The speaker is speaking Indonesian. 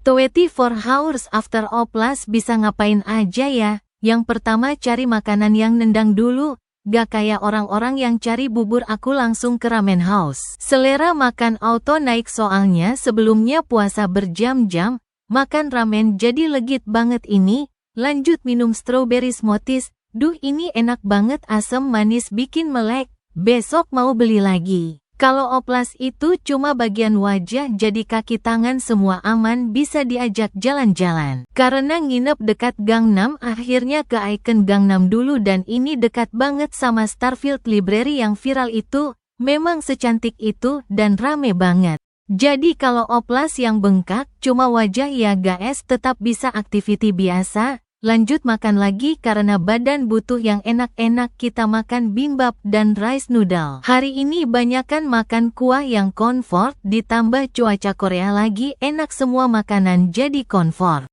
24 hours after oplas bisa ngapain aja ya? Yang pertama cari makanan yang nendang dulu. Gak kayak orang-orang yang cari bubur, aku langsung ke ramen house. Selera makan auto naik soalnya sebelumnya puasa berjam-jam, makan ramen jadi legit banget ini. Lanjut minum strawberry smoothies. Duh ini enak banget, asam manis bikin melek. Besok mau beli lagi. Kalau oplas itu cuma bagian wajah, jadi kaki tangan semua aman, bisa diajak jalan-jalan. Karena nginep dekat Gangnam, akhirnya ke Icon Gangnam dulu dan ini dekat banget sama Starfield Library yang viral itu. Memang secantik itu dan rame banget. Jadi kalau oplas yang bengkak, cuma wajah ya guys, tetap bisa activity biasa. Lanjut makan lagi karena badan butuh yang enak-enak, kita makan bimbap dan rice noodle. Hari ini banyakan makan kuah yang comfort, ditambah cuaca Korea lagi enak, semua makanan jadi comfort.